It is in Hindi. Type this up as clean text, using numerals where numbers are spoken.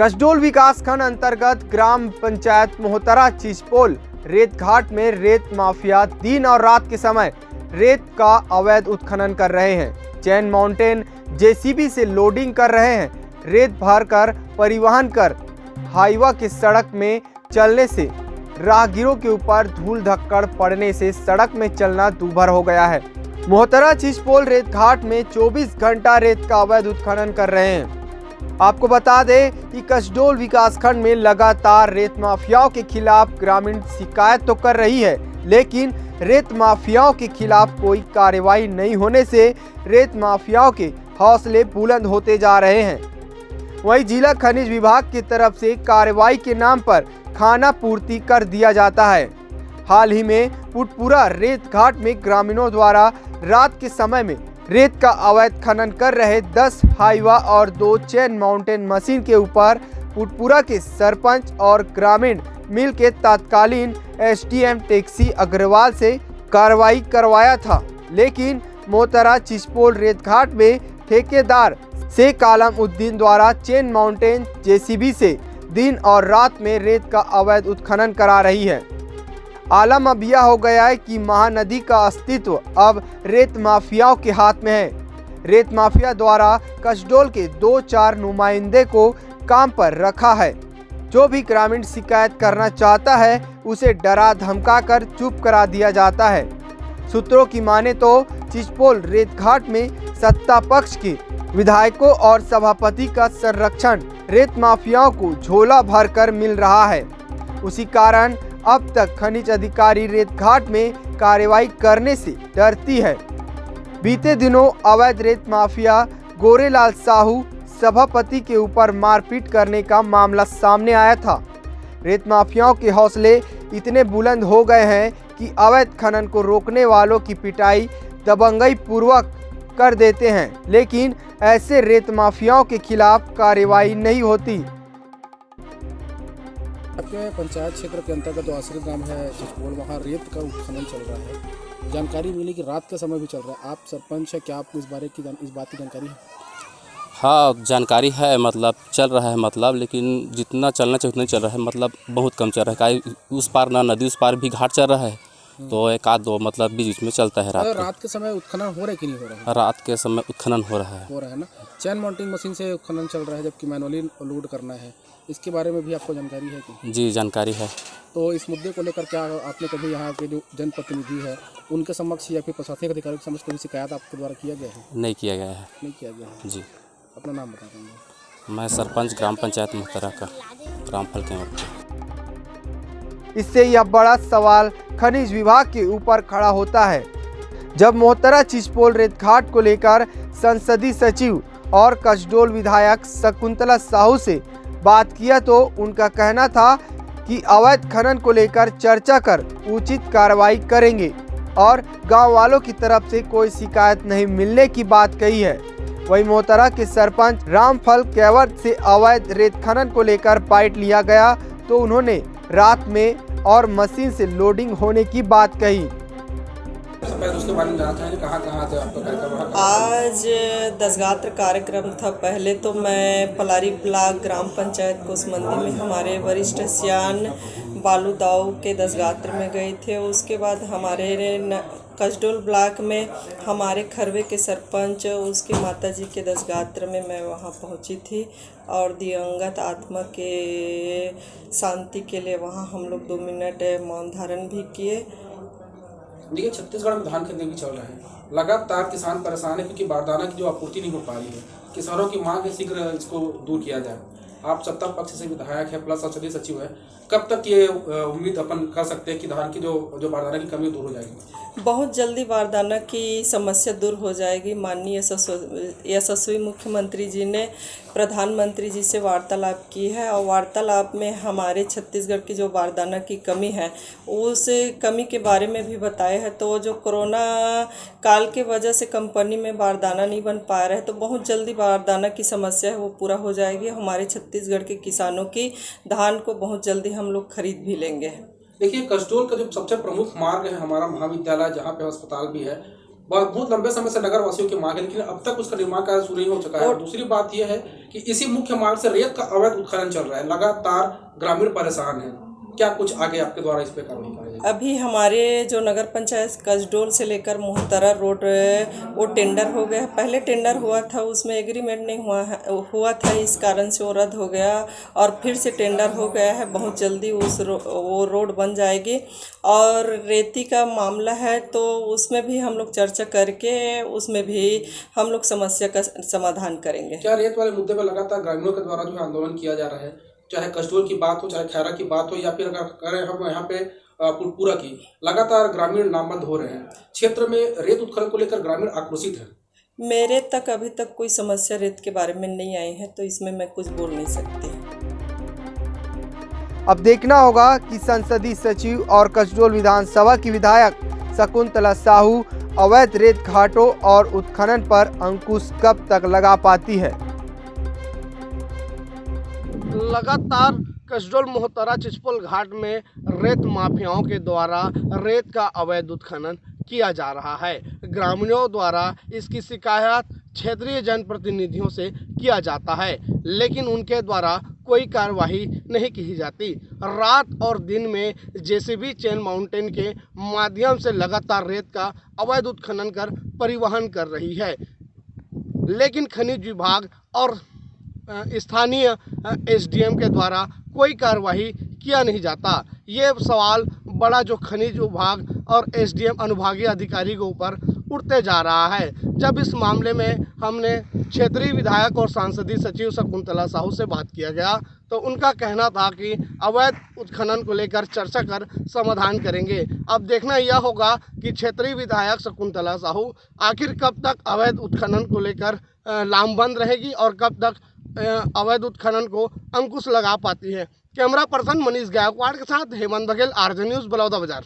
कसडोल विकासखंड अंतर्गत ग्राम पंचायत मोहतरा चिचपोल रेत घाट में रेत माफिया दिन और रात के समय रेत का अवैध उत्खनन कर रहे हैं। चैन माउंटेन जेसीबी से लोडिंग कर रहे हैं। रेत भरकर परिवहन कर हाईवा की सड़क में चलने से राहगीरों के ऊपर धूल धक्कड़ पड़ने से सड़क में चलना दूभर हो गया है। मोहतरा चिचपोल रेत घाट में 24 घंटा रेत का अवैध उत्खनन कर रहे हैं। आपको बता दें कि कसडोल विकासखंड में लगातार रेत माफियाओं के खिलाफ ग्रामीण शिकायत तो कर रही है, लेकिन रेत माफियाओं के खिलाफ कोई कार्रवाई नहीं होने से रेत माफियाओं के हौसले बुलंद होते जा रहे हैं। वहीं जिला खनिज विभाग की तरफ से कार्रवाई के नाम पर खाना पूर्ति कर दिया जाता है। हाल ही में पुटपुरा रेत घाट में ग्रामीणों द्वारा रात के समय में रेत का अवैध खनन कर रहे 10 हाईवा और 2 चैन माउंटेन मशीन के ऊपर पुटपुरा के सरपंच और ग्रामीण मिल के तत्कालीन एसडीएम टैक्सी अग्रवाल से कार्रवाई करवाया था, लेकिन मोहतरा चिचपोल रेत घाट में ठेकेदार शेख आलम उद्दीन द्वारा चैन माउंटेन जेसीबी से दिन और रात में रेत का अवैध उत्खनन करा रही है। आलम अब यह हो गया है कि महानदी का अस्तित्व अब रेत माफियाओं के हाथ में है। रेत माफिया द्वारा कसडोल के 2-4 नुमाइंदे को काम पर रखा है। जो भी ग्रामीण शिकायत करना चाहता है उसे डरा धमका कर चुप करा दिया जाता है। सूत्रों की माने तो चिचपोल रेत घाट में सत्ता पक्ष के विधायकों और सभापति का संरक्षण रेत माफियाओं को झोला भरकर मिल रहा है। उसी कारण अब तक खनिज अधिकारी रेत घाट में कार्रवाई करने से डरती है। बीते दिनों अवैध रेत माफिया गोरेलाल साहू सभापति के ऊपर मारपीट करने का मामला सामने आया था। रेत माफियाओं के हौसले इतने बुलंद हो गए हैं कि अवैध खनन को रोकने वालों की पिटाई दबंगई पूर्वक कर देते हैं, लेकिन ऐसे रेत माफियाओं के खिलाफ कार्रवाई नहीं होती। आपके पंचायत क्षेत्र के अंतर्गत जो आश्रित ग्राम है चिचपोल, वहाँ रेत का उत्खनन चल रहा है। जानकारी मिली कि रात का समय भी चल रहा है। आप सरपंच है, क्या आपको इस बात की जानकारी है? हाँ, जानकारी है, मतलब चल रहा है, मतलब लेकिन जितना चलना चाहिए उतना चल रहा है, मतलब बहुत कम चल रहा है। उस पार ना नदी उस पार भी घाट चल रहा है, तो एक आध दो मतलब बीच में चलता है। रात के समय उत्खनन हो रहा है कि नहीं हो रहा है? रात के समय उत्खनन हो रहा है ना। चैन माउंटिंग मशीन से उत्खनन चल रहा है, जबकि मैनुअली लोड करना है। इसके बारे में भी आपको जानकारी है कि? जी, जानकारी है। तो इस मुद्दे को लेकर क्या आपने कभी यहाँ के जो जनप्रतिनिधि है उनके समक्ष या फिर प्रशासनिक अधिकारियों के समक्ष कभी शिकायत आपके द्वारा किया गया है? नहीं किया गया है। नहीं किया गया है। जी। अपना नाम बता देंगे? मैं सरपंच ग्राम पंचायत मोहतरा का, ग्राम फलकेवर। इससे यह बड़ा सवाल खनिज विभाग के ऊपर खड़ा होता है। जब मोहतरा चिचपोल रेत घाट को लेकर संसदीय सचिव और कसडोल विधायक शकुंतला साहू से बात किया तो उनका कहना था कि अवैध खनन को लेकर चर्चा कर उचित कार्रवाई करेंगे और गांव वालों की तरफ से कोई शिकायत नहीं मिलने की बात कही है। वहीं मोहतरा के सरपंच रामफल केवट से अवैध रेत खनन को लेकर बाइट लिया गया तो उन्होंने रात में और मशीन से लोडिंग होने की बात कही। आज दसगात्र कार्यक्रम था। पहले तो मैं पलारी ब्लॉक ग्राम पंचायत कोसमंदी में हमारे वरिष्ठ सियान बालू दाऊ के दसगात्र में गए थे। उसके बाद हमारे कसडोल ब्लॉक में हमारे खरवे के सरपंच उसके माताजी के दसगात्र में मैं वहां पहुंची थी और दिवंगत आत्मा के शांति के लिए वहां हम लोग 2 मिनट मौन धारण भी किए। देखिए, छत्तीसगढ़ में धान खरीदने भी चल रहा है। लगातार किसान परेशान है क्योंकि बारदाना की जो आपूर्ति नहीं हो पा रही है। किसानों की मांग है शीघ्र इसको दूर किया जाए। आप सत्ता पक्ष से विधायक है प्लस संसदीय सचिव है, कब तक ये उम्मीद अपन कर सकते हैं कि धान की जो बारदाना की कमी दूर हो जाएगी? बहुत जल्दी बारदाना की समस्या दूर हो जाएगी। माननीय यशस्वी मुख्यमंत्री जी ने प्रधानमंत्री जी से वार्तालाप की है और वार्तालाप में हमारे छत्तीसगढ़ की जो बारदाना की कमी है उस कमी के बारे में भी बताया है। तो जो कोरोना काल के वजह से कंपनी में बारदाना नहीं बन पा रहा है, तो बहुत जल्दी बारदाना की समस्या है वो पूरा हो जाएगी। हमारे छत्तीसगढ़ के किसानों की धान को बहुत जल्दी हम लोग खरीद भी लेंगे। देखिए, कसडोल का जो सबसे प्रमुख मार्ग है हमारा महाविद्यालय, जहाँ पे अस्पताल भी है, बहुत लंबे समय से नगर वासियों की मांग है, लेकिन अब तक उसका निर्माण कार्य शुरू नहीं हो चुका है। और दूसरी बात यह है कि इसी मुख्य मार्ग से रेत का अवैध उत्खनन चल रहा है, लगातार ग्रामीण परेशान है। क्या कुछ आगे आपके द्वारा इस पे कार्रवाई कराई जाएगी? अभी हमारे जो नगर पंचायत कसडोल से लेकर मोहतरा रोड वो टेंडर हो गया। पहले टेंडर हुआ था, उसमें एग्रीमेंट नहीं हुआ था, इस कारण से वो रद्द हो गया और फिर से टेंडर हो गया है। बहुत जल्दी वो रोड बन जाएगी। और रेती का मामला है तो उसमें भी हम लोग चर्चा करके उसमें भी हम लोग समस्या का समाधान करेंगे। क्या रेत वाले मुद्दे पर लगातार ग्रामीणों के द्वारा जो है आंदोलन किया जा रहा है, चाहे कसडोल की बात हो, चाहे खैरा की बात हो, या फिर अगर करें हम यहाँ पे पुरपुरा की, लगातार ग्रामीण नामबंद हो रहे हैं। क्षेत्र में रेत उत्खनन को लेकर ग्रामीण आक्रोशित है। मेरे तक अभी तक कोई समस्या रेत के बारे में नहीं आई है, तो इसमें मैं कुछ बोल नहीं सकती। अब देखना होगा कि संसदीय सचिव और कसडोल विधानसभा की विधायक शकुंतला साहू अवैध रेत घाटों और उत्खनन पर अंकुश कब तक लगा पाती है। लगातार कसडोल मोहतरा चिचपोल घाट में रेत माफियाओं के द्वारा रेत का अवैध उत्खनन किया जा रहा है। ग्रामीणों द्वारा इसकी शिकायत क्षेत्रीय जनप्रतिनिधियों से किया जाता है, लेकिन उनके द्वारा कोई कार्रवाई नहीं की जाती। रात और दिन में जेसीबी चैन माउंटेन के माध्यम से लगातार रेत का अवैध उत्खनन कर परिवहन कर रही है, लेकिन खनिज विभाग और स्थानीय एसडीएम के द्वारा कोई कार्रवाई किया नहीं जाता। ये सवाल बड़ा जो खनिज विभाग और एसडीएम अनुभागीय अधिकारी के ऊपर उठते जा रहा है। जब इस मामले में हमने क्षेत्रीय विधायक और सांसदीय सचिव शकुंतला साहू से बात किया गया, तो उनका कहना था कि अवैध उत्खनन को लेकर चर्चा कर समाधान करेंगे। अब देखना यह होगा कि क्षेत्रीय विधायक शकुंतला साहू आखिर कब तक अवैध उत्खनन को लेकर लामबंद रहेगी और कब तक अवैध उत्खनन को अंकुश लगा पाती है। कैमरा पर्सन मनीष गायकवाड़ के साथ हेमंत बघेल, आरजे न्यूज़, बलौदाबाजार।